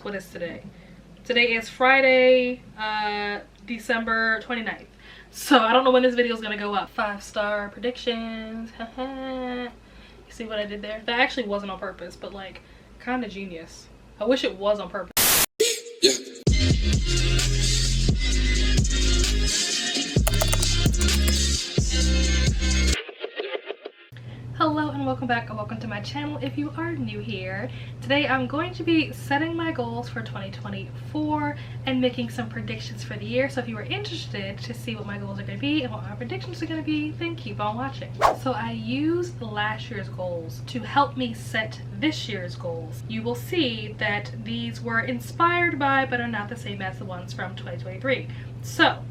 What is today? Today is Friday, December 29th. So I don't know when this video is gonna go up. 5-star predictions. You see what I did there? That actually wasn't on purpose, but like kind of genius. I wish it was on purpose. Yeah. Hello and welcome back, and welcome to my channel if you are new here. Today I'm going to be setting my goals for 2024 and making some predictions for the year. So if you are interested to see what my goals are going to be and what my predictions are going to be, then keep on watching. So I used last year's goals to help me set this year's goals. You will see that these were inspired by but are not the same as the ones from 2023. So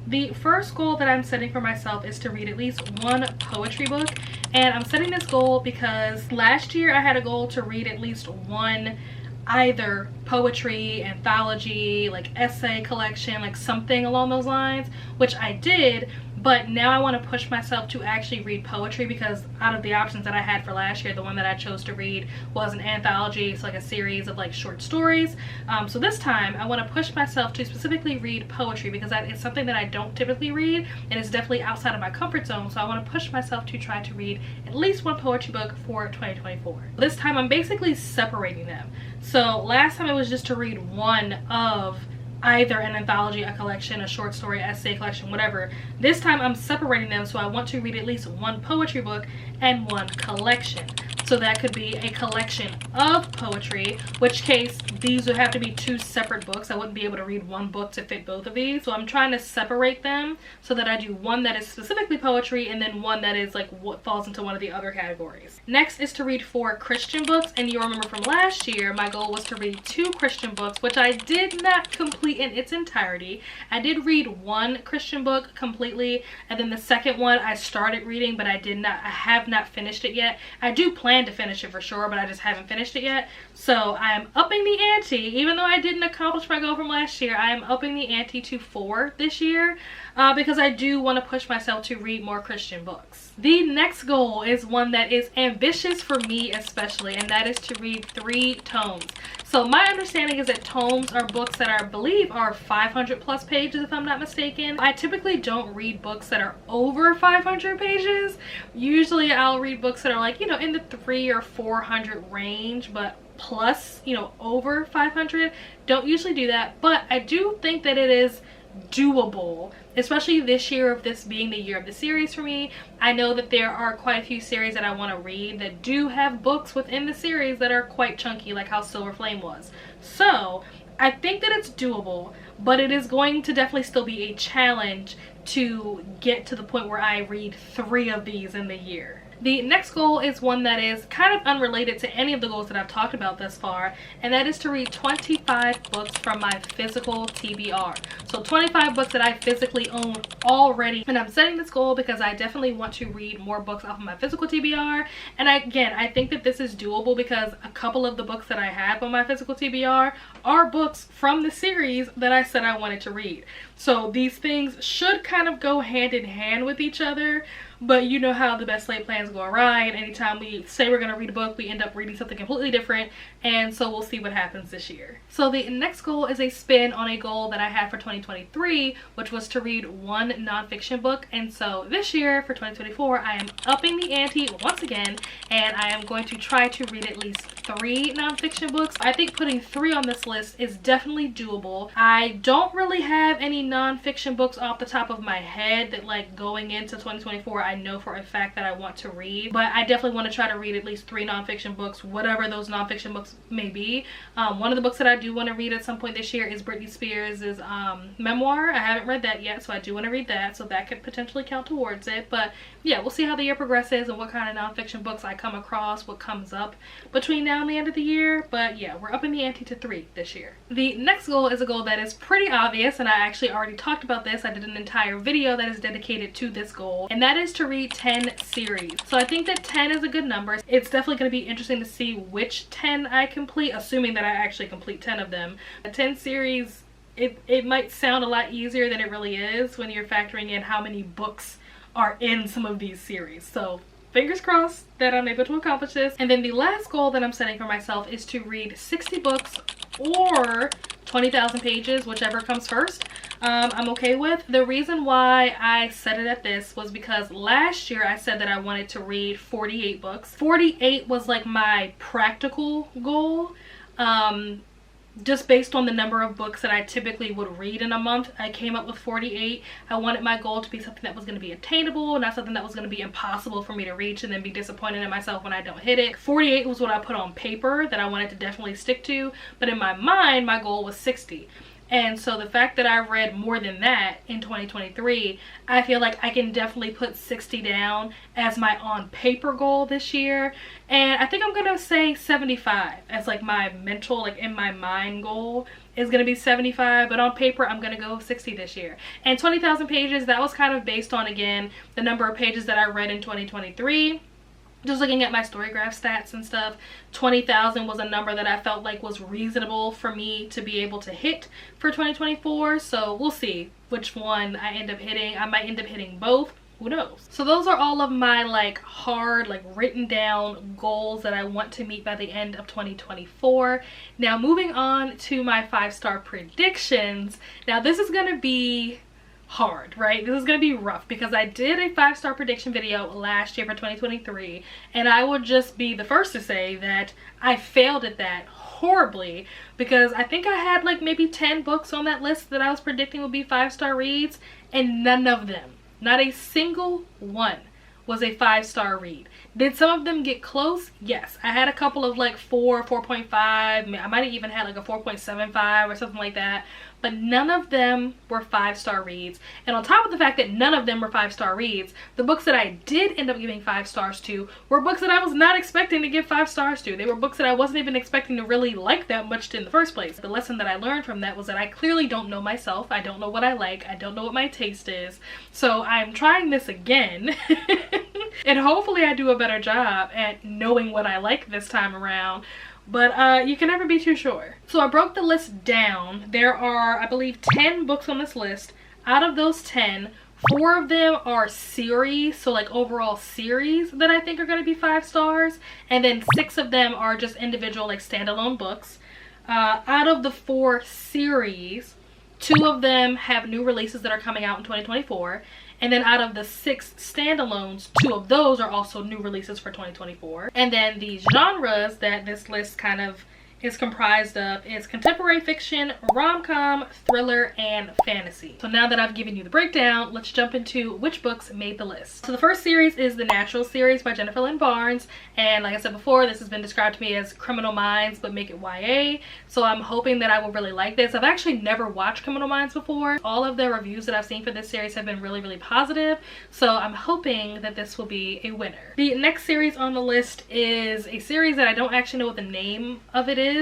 the first goal that I'm setting for myself is to read at least one poetry book. And I'm setting this goal because last year I had a goal to read at least one either poetry, anthology, like essay collection, like something along those lines, which I did. But now I want to push myself to actually read poetry, because out of the options that I had for last year, the one that I chose to read was an anthology. It's like a series of like short stories. So this time I want to push myself to specifically read poetry, because that is something that I don't typically read and it's definitely outside of my comfort zone. So I want to push myself to try to read at least one poetry book for 2024. This time I'm basically separating them. So last time it was just to read one of either an anthology, a collection, a short story, essay collection, whatever. This time I'm separating them, so I want to read at least one poetry book and one collection. So that could be a collection of poetry, which case these would have to be two separate books. I wouldn't be able to read one book to fit both of these. So I'm trying to separate them so that I do one that is specifically poetry and then one that is like what falls into one of the other categories. Next is to read 4 Christian books. And you remember from last year, my goal was to read 2 Christian books, which I did not complete in its entirety. I did read 1 Christian book completely, and then the second one I started reading, but I have not finished it yet. I do plan to finish it for sure, but I just haven't finished it yet. So I'm upping the ante. Even though I didn't accomplish my goal from last year, I am upping the ante to 4 this year, because I do want to push myself to read more Christian books. The next goal is one that is ambitious for me especially, and that is to read 3 tomes. So my understanding is that tomes are books that I believe are 500 plus pages, if I'm not mistaken. I typically don't read books that are over 500 pages. Usually I'll read books that are like, you know, in the 300 or 400 range, but plus, you know, over 500. Don't usually do that, but I do think that it is doable, especially this year, of this being the year of the series for me. I know that there are quite a few series that I want to read that do have books within the series that are quite chunky, like how Silver Flame was. So I think that it's doable, but it is going to definitely still be a challenge to get to the point where I read 3 of these in the year. The next goal is one that is kind of unrelated to any of the goals that I've talked about thus far, and that is to read 25 books from my physical TBR. So 25 books that I physically own already, and I'm setting this goal because I definitely want to read more books off of my physical TBR. And I think that this is doable because a couple of the books that I have on my physical TBR are books from the series that I said I wanted to read. So these things should kind of go hand in hand with each other. But you know how the best laid plans go awry, and anytime we say we're going to read a book, we end up reading something completely different, and so we'll see what happens this year. So the next goal is a spin on a goal that I had for 2023, which was to read 1 nonfiction book. And so this year, for 2024, I am upping the ante once again, and I am going to try to read at least 3 nonfiction books. I think putting 3 on this list is definitely doable. I don't really have any nonfiction books off the top of my head that, like, going into 2024, I know for a fact that I want to read, but I definitely want to try to read at least 3 nonfiction books, whatever those nonfiction books may be. One of the books that I do want to read at some point this year is Britney Spears' memoir. I haven't read that yet, so I do want to read that, so that could potentially count towards it. But yeah, we'll see how the year progresses and what kind of nonfiction books I come across, what comes up between now and the end of the year. But yeah, we're upping the ante to 3 this year. The next goal is a goal that is pretty obvious, and I actually already talked about this. I did an entire video that is dedicated to this goal, and that is to read 10 series. So I think that 10 is a good number. It's definitely going to be interesting to see which 10 I complete, assuming that I actually complete 10 of them. A 10 series, it might sound a lot easier than it really is when you're factoring in how many books are in some of these series. So fingers crossed that I'm able to accomplish this. And then the last goal that I'm setting for myself is to read 60 books or 20,000 pages, whichever comes first. I'm okay with. The reason why I set it at this was because last year I said that I wanted to read 48 books. 48 was like my practical goal. Just based on the number of books that I typically would read in a month, I came up with 48. I wanted my goal to be something that was going to be attainable, not something that was going to be impossible for me to reach and then be disappointed in myself when I don't hit it. 48 was what I put on paper that I wanted to definitely stick to, but in my mind, my goal was 60. And so the fact that I read more than that in 2023, I feel like I can definitely put 60 down as my on paper goal this year. And I think I'm going to say 75 as like my mental, like in my mind goal is going to be 75. But on paper, I'm going to go 60 this year. And 20,000 pages, that was kind of based on, again, the number of pages that I read in 2023. Just looking at my Storygraph stats and stuff, 20,000 was a number that I felt like was reasonable for me to be able to hit for 2024. So we'll see which one I end up hitting. I might end up hitting both. Who knows? So those are all of my like hard, like written down goals that I want to meet by the end of 2024. Now moving on to my 5-star predictions. Now this is going to be hard, right? This is gonna be rough because I did a 5-star prediction video last year for 2023, and I will just be the first to say that I failed at that horribly because I think I had like maybe 10 books on that list that I was predicting would be 5-star reads, and none of them, not a single one, was a 5-star read. Did some of them get close? Yes. I had a couple of like 4.5. I might have even had like a 4.75 or something like that. But none of them were 5-star reads. And on top of the fact that none of them were 5-star reads, the books that I did end up giving 5 stars to were books that I was not expecting to give 5 stars to. They were books that I wasn't even expecting to really like that much in the first place. The lesson that I learned from that was that I clearly don't know myself. I don't know what I like. I don't know what my taste is. So I'm trying this again. And hopefully I do a better job at knowing what I like this time around. But you can never be too sure. So I broke the list down. There are, I believe, 10 books on this list. Out of those 10, 4 of them are series, so like overall series that I think are going to be 5 stars. And then 6 of them are just individual, like standalone books. Out of the 4 series, 2 of them have new releases that are coming out in 2024. And then out of the 6 standalones, 2 of those are also new releases for 2024. And then the genres that this list kind of is comprised of is contemporary fiction, rom-com, thriller, and fantasy. So now that I've given you the breakdown, let's jump into which books made the list. So the first series is The Natural series by Jennifer Lynn Barnes. And like I said before, this has been described to me as Criminal Minds, but make it YA. So I'm hoping that I will really like this. I've actually never watched Criminal Minds before. All of the reviews that I've seen for this series have been really, really positive. So I'm hoping that this will be a winner. The next series on the list is a series that I don't actually know what the name of it is.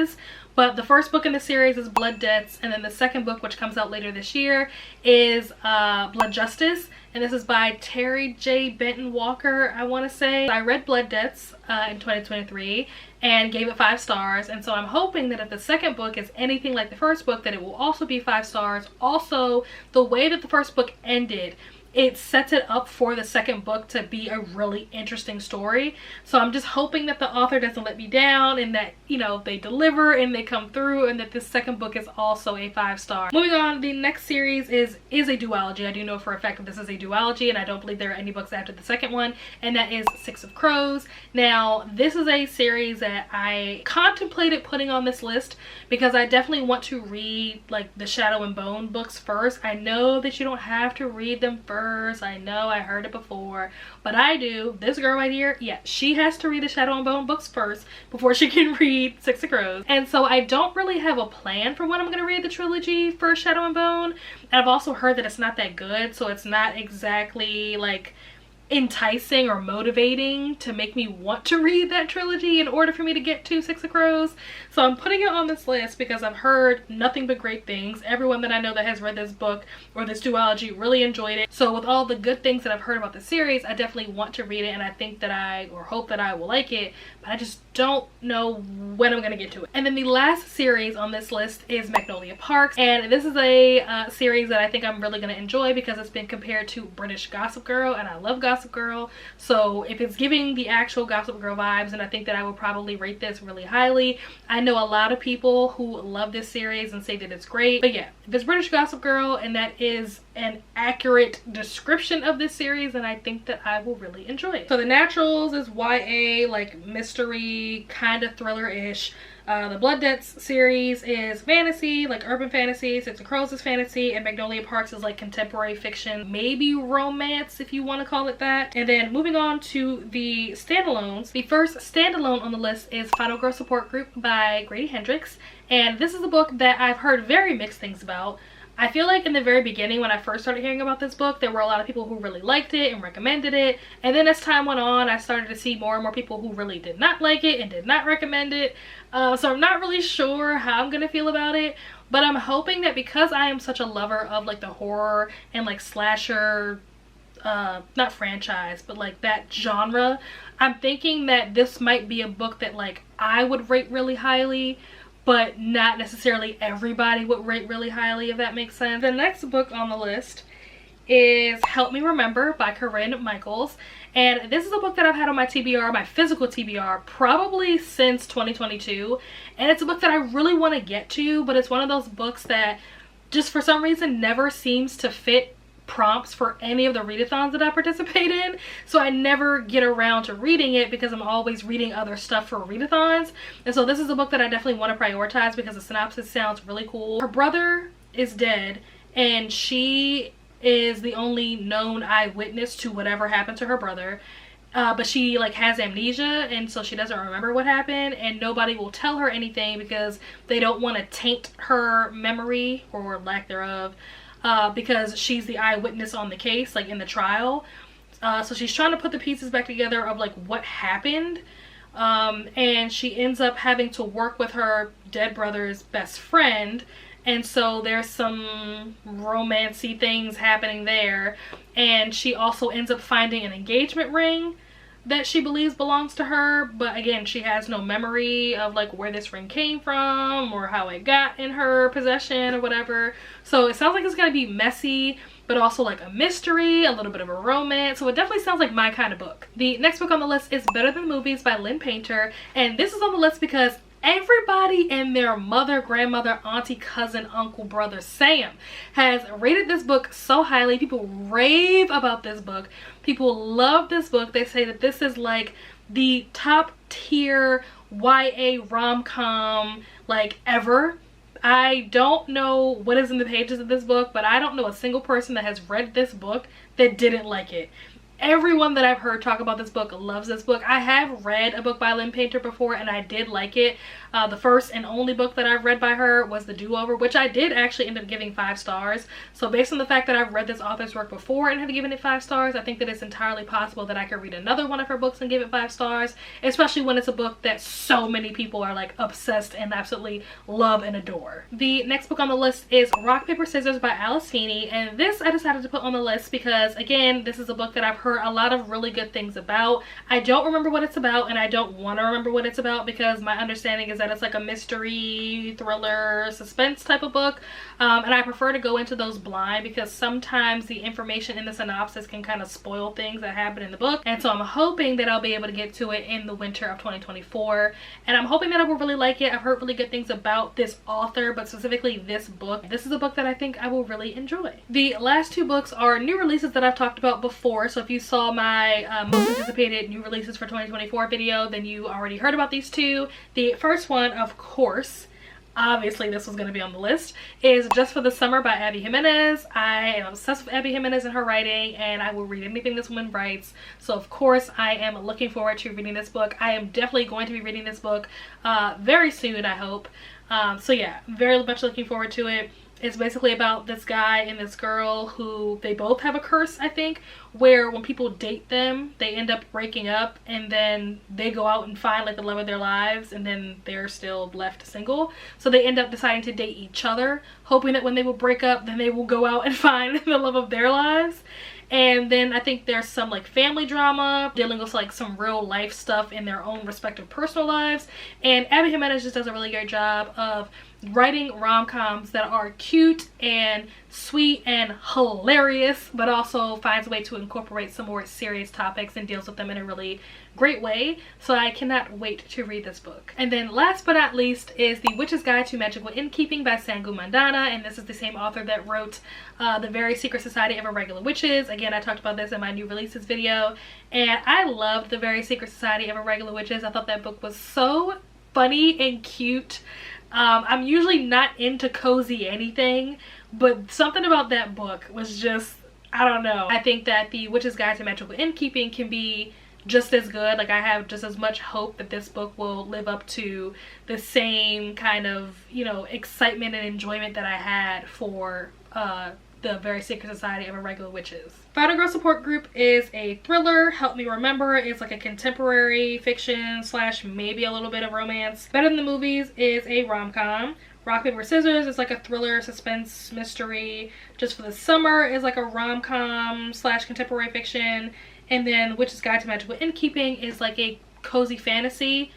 But the first book in the series is Blood Debts, and then the second book, which comes out later this year, is Blood Justice, and this is by Terry J. Benton Walker, I want to say. I read Blood Debts in 2023 and gave it 5 stars, and so I'm hoping that if the second book is anything like the first book, that it will also be 5 stars. Also, the way that the first book ended, it sets it up for the second book to be a really interesting story. So I'm just hoping that the author doesn't let me down and that, you know, they deliver and they come through and that this second book is also a 5 star. Moving on, the next series is a duology. I do know for a fact that this is a duology, and I don't believe there are any books after the second one, and that is Six of Crows. Now, this is a series that I contemplated putting on this list because I definitely want to read like the Shadow and Bone books first. I know that you don't have to read them first. I know, I heard it before, but I do. This girl right here, yeah, she has to read the Shadow and Bone books first before she can read Six of Crows. And so I don't really have a plan for when I'm gonna read the trilogy for Shadow and Bone. And I've also heard that it's not that good, so it's not exactly like enticing or motivating to make me want to read that trilogy in order for me to get to Six of Crows. So I'm putting it on this list because I've heard nothing but great things. Everyone that I know that has read this book or this duology really enjoyed it. So with all the good things that I've heard about the series, I definitely want to read it, and I think that I, or hope that I will like it, but I just don't know when I'm gonna get to it. And then the last series on this list is Magnolia Parks, and this is a series that I think I'm really gonna enjoy because it's been compared to British Gossip Girl, and I love Gossip Gossip Girl, so if it's giving the actual Gossip Girl vibes, then I think that I would probably rate this really highly. I know a lot of people who love this series and say that it's great, but yeah, if it's British Gossip Girl and that is an accurate description of this series, then I think that I will really enjoy it. So The Naturals is YA, like mystery, kind of thriller-ish. The Blood Debts series is fantasy, like urban fantasy. Six of Crows is fantasy, and Magnolia Parks is like contemporary fiction, maybe romance if you want to call it that. And then moving on to the standalones, the first standalone on the list is Final Girl Support Group by Grady Hendrix, and this is a book that I've heard very mixed things about. I feel like in the very beginning when I first started hearing about this book, there were a lot of people who really liked it and recommended it, and then as time went on, I started to see more and more people who really did not like it and did not recommend it. So I'm not really sure how I'm gonna feel about it, but I'm hoping that because I am such a lover of like the horror and like slasher, not franchise, but like that genre, I'm thinking that this might be a book that like I would rate really highly, but not necessarily everybody would rate really highly, if that makes sense. The next book on the list is Help Me Remember by Corinne Michaels, and this is a book that I've had on my TBR, my physical TBR, probably since 2022, and it's a book that I really want to get to, but it's one of those books that just for some reason never seems to fit prompts for any of the readathons that I participate in, so I never get around to reading it because I'm always reading other stuff for readathons. And so this is a book that I definitely want to prioritize because the synopsis sounds really cool. Her brother is dead and she is the only known eyewitness to whatever happened to her brother, but she like has amnesia, and so she doesn't remember what happened, and nobody will tell her anything because they don't want to taint her memory or lack thereof, because she's the eyewitness on the case, like in the trial. So she's trying to put the pieces back together of like what happened, and she ends up having to work with her dead brother's best friend, and so there's some romancy things happening there, and she also ends up finding an engagement ring that she believes belongs to her, but again, she has no memory of like where this ring came from or how it got in her possession or whatever. So it sounds like it's gonna be messy, but also like a mystery, a little bit of a romance. So it definitely sounds like my kind of book. The next book on the list is Better Than Movies by Lynn Painter, and this is on the list because everybody and their mother, grandmother, auntie, cousin, uncle, brother, Sam has rated this book so highly. People rave about this book. People love this book. They say that this is like the top tier YA rom-com like ever. I don't know what is in the pages of this book, but I don't know a single person that has read this book that didn't like it. Everyone that I've heard talk about this book loves this book. I have read a book by Lynn Painter before and I did like it. The first and only book that I've read by her was The Do-Over, which I did actually end up giving 5 stars. So based on the fact that I've read this author's work before and have given it 5 stars, I think that it's entirely possible that I could read another one of her books and give it 5 stars, especially when it's a book that so many people are like obsessed and absolutely love and adore. The next book on the list is Rock, Paper, Scissors by Alice Feeney, and this I decided to put on the list because again, this is a book that I've heard a lot of really good things about. I don't remember what it's about and I don't want to remember what it's about because my understanding is that it's like a mystery, thriller, suspense type of book, and I prefer to go into those blind because sometimes the information in the synopsis can kind of spoil things that happen in the book, and so I'm hoping that I'll be able to get to it in the winter of 2024, and I'm hoping that I will really like it. I've heard really good things about this author, but specifically this book. This is a book that I think I will really enjoy. The last 2 books are new releases that I've talked about before, so if you saw my most anticipated new releases for 2024 video, then you already heard about these 2. The first one, of course, obviously this was going to be on the list, is Just for the Summer by Abby Jimenez. I am obsessed with Abby Jimenez and her writing, and I will read anything this woman writes, so of course I am looking forward to reading this book. I am definitely going to be reading this book very soon, I hope. So yeah, very much looking forward to it. It's basically about this guy and this girl who they both have a curse, I think, where when people date them, they end up breaking up and then they go out and find like the love of their lives and then they're still left single. So they end up deciding to date each other, hoping that when they will break up, then they will go out and find the love of their lives. And then I think there's some like family drama dealing with like some real life stuff in their own respective personal lives. And Abby Jimenez just does a really great job of writing rom-coms that are cute and sweet and hilarious, but also finds a way to incorporate some more serious topics and deals with them in a really great way. So I cannot wait to read this book. And then last but not least is The Witch's Guide to Magical Innkeeping by Sangu Mandana, and this is the same author that wrote The Very Secret Society of Irregular Witches. Again, I talked about this in my new releases video, and I loved The Very Secret Society of Irregular Witches. I thought that book was so funny and cute. I'm usually not into cozy anything, but something about that book was just, I don't know. I think that The Witch's Guide to Magical Innkeeping can be just as good. Like, I have just as much hope that this book will live up to the same kind of, you know, excitement and enjoyment that I had for The Very Secret Society of Irregular Witches. Final Girl Support Group is a thriller. Help Me Remember is like a contemporary fiction slash maybe a little bit of romance. Better Than the Movies is a rom-com. Rock, Paper, Scissors is like a thriller, suspense, mystery. Just for the Summer is like a rom-com slash contemporary fiction. And then Witch's Guide to Magical Innkeeping is like a cozy fantasy.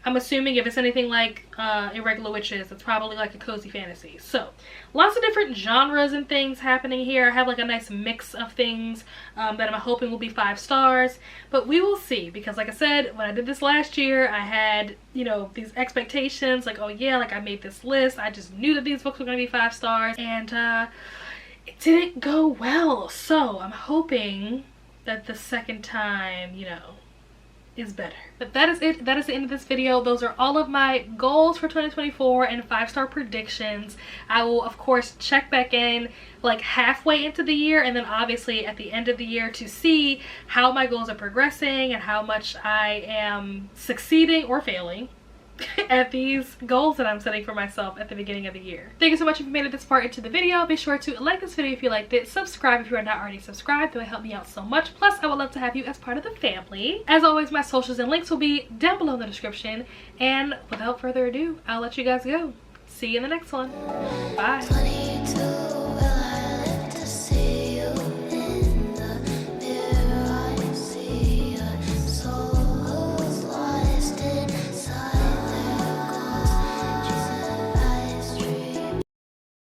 I'm assuming if it's anything like Irregular Witches, it's probably like a cozy fantasy. So lots of different genres and things happening here. I have like a nice mix of things that I'm hoping will be 5 stars, but we will see, because like I said, when I did this last year, I had, you know, these expectations like, oh yeah, like I made this list, I just knew that these books were going to be 5 stars, and it didn't go well. So I'm hoping that the second time, you know, is better. But that is it. That is the end of this video. Those are all of my goals for 2024 and 5-star predictions. I will of course check back in like halfway into the year, and then obviously at the end of the year to see how my goals are progressing and how much I am succeeding or failing at these goals that I'm setting for myself at the beginning of the year. Thank you so much if you made it this far into the video. Be sure to like this video if you liked it, subscribe if you are not already subscribed. It would help me out so much. Plus, I would love to have you as part of the family. As always, my socials and links will be down below in the description. And without further ado, I'll let you guys go. See you in the next one. Bye.